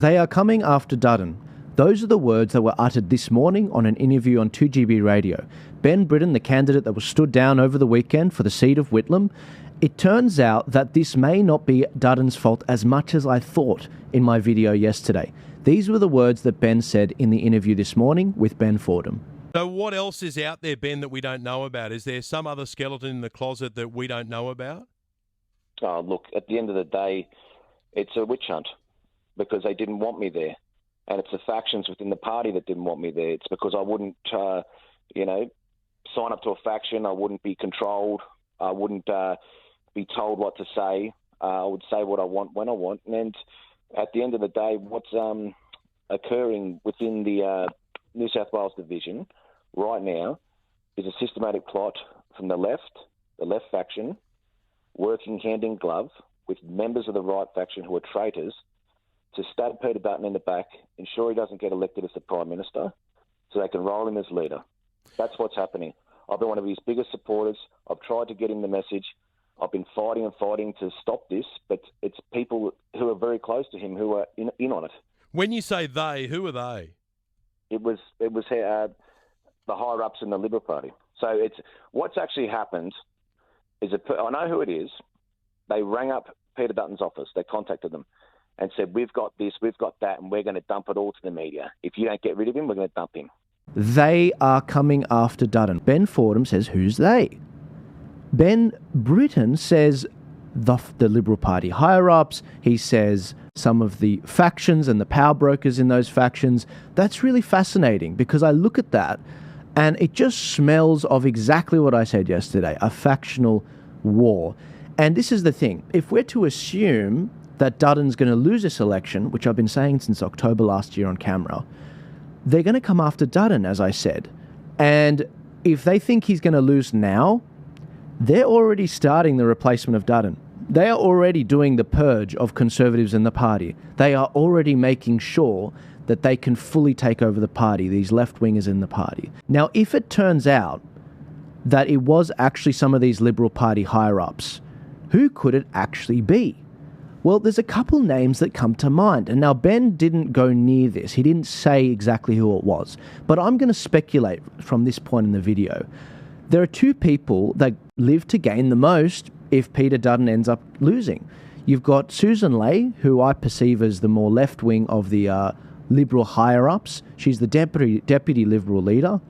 They are coming after Dutton. Those are the words that were uttered this morning on an interview on 2GB Radio. Ben Britton, the candidate that was stood down over the weekend for the seat of Whitlam, it turns out that this may not be Dutton's fault as much as I thought in my video yesterday. These were the words that Ben said in the interview this morning with Ben Fordham. So what else is out there, Ben, that we don't know about? Is there some other skeleton in the closet that we don't know about? Oh, look, at the end of the day, it's a witch hunt because they didn't want me there. And it's the factions within the party that didn't want me there. It's because I wouldn't, sign up to a faction. I wouldn't be controlled. I wouldn't be told what to say. I would say what I want when I want. And at the end of the day, what's occurring within the New South Wales division right now is a systematic plot from the left faction, working hand in glove with members of the right faction who are traitors to stab Peter Dutton in the back, ensure he doesn't get elected as the Prime Minister, so they can roll him as leader. That's what's happening. I've been one of his biggest supporters. I've tried to get him the message. I've been fighting to stop this, but it's people who are very close to him who are in on it. When you say they, who are they? It was the higher-ups in the Liberal Party. So it's what's actually happened is I know who it is. They rang up Peter Dutton's office. They contacted them and said, we've got this, we've got that, and we're going to dump it all to the media. If you don't get rid of him, we're going to dump him. They are coming after Dutton. Ben Fordham says, who's they? Ben Britton says the Liberal Party higher-ups. He says some of the factions and the power brokers in those factions. That's really fascinating because I look at that and it just smells of exactly what I said yesterday, a factional war. And this is the thing. If we're to assume that Dutton's going to lose this election, which I've been saying since October last year on camera, they're going to come after Dutton, as I said. And if they think he's going to lose now, they're already starting the replacement of Dutton. They are already doing the purge of Conservatives in the party. They are already making sure that they can fully take over the party, these left-wingers in the party. Now, if it turns out that it was actually some of these Liberal Party higher-ups, who could it actually be? Well, there's a couple names that come to mind. And now Ben didn't go near this. He didn't say exactly who it was. But I'm going to speculate from this point in the video. There are two people that live to gain the most if Peter Dutton ends up losing. You've got Susan Ley, who I perceive as the more left-wing of the Liberal higher-ups. She's the deputy Liberal leader.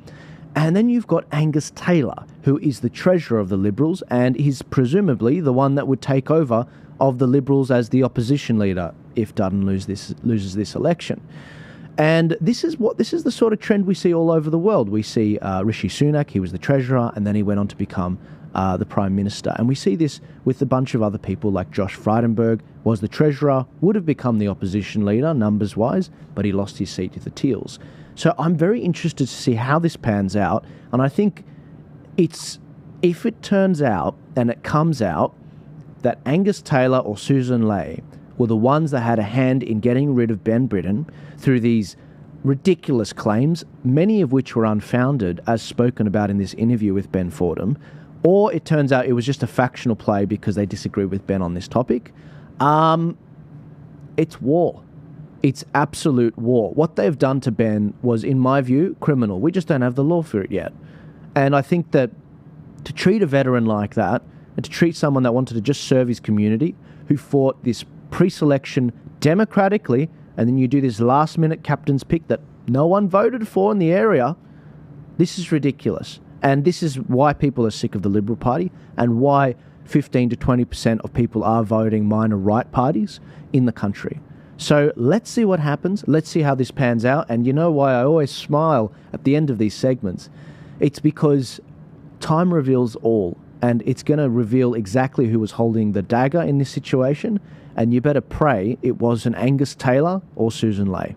And then you've got Angus Taylor, who is the treasurer of the Liberals, and he's presumably the one that would take over of the Liberals as the opposition leader if Dutton loses this election. And this is the sort of trend we see all over the world. We see Rishi Sunak, he was the treasurer, and then he went on to become the Prime Minister. And we see this with a bunch of other people like Josh Frydenberg, was the treasurer, would have become the opposition leader numbers-wise, but he lost his seat to the Teals. So I'm very interested to see how this pans out. And I think if it turns out and it comes out that Angus Taylor or Susan Ley were the ones that had a hand in getting rid of Ben Britton through these ridiculous claims, many of which were unfounded, as spoken about in this interview with Ben Fordham, or it turns out it was just a factional play because they disagree with Ben on this topic, it's war. It's absolute war. What they've done to Ben was, in my view, criminal. We just don't have the law for it yet. And I think that to treat a veteran like that, and to treat someone that wanted to just serve his community, who fought this pre-selection democratically, and then you do this last-minute captain's pick that no one voted for in the area, this is ridiculous. And this is why people are sick of the Liberal Party and why 15 to 20% of people are voting minor right parties in the country. So let's see what happens. Let's see how this pans out. And you know why I always smile at the end of these segments? It's because time reveals all. And it's going to reveal exactly who was holding the dagger in this situation. And you better pray it wasn't Angus Taylor or Susan Ley.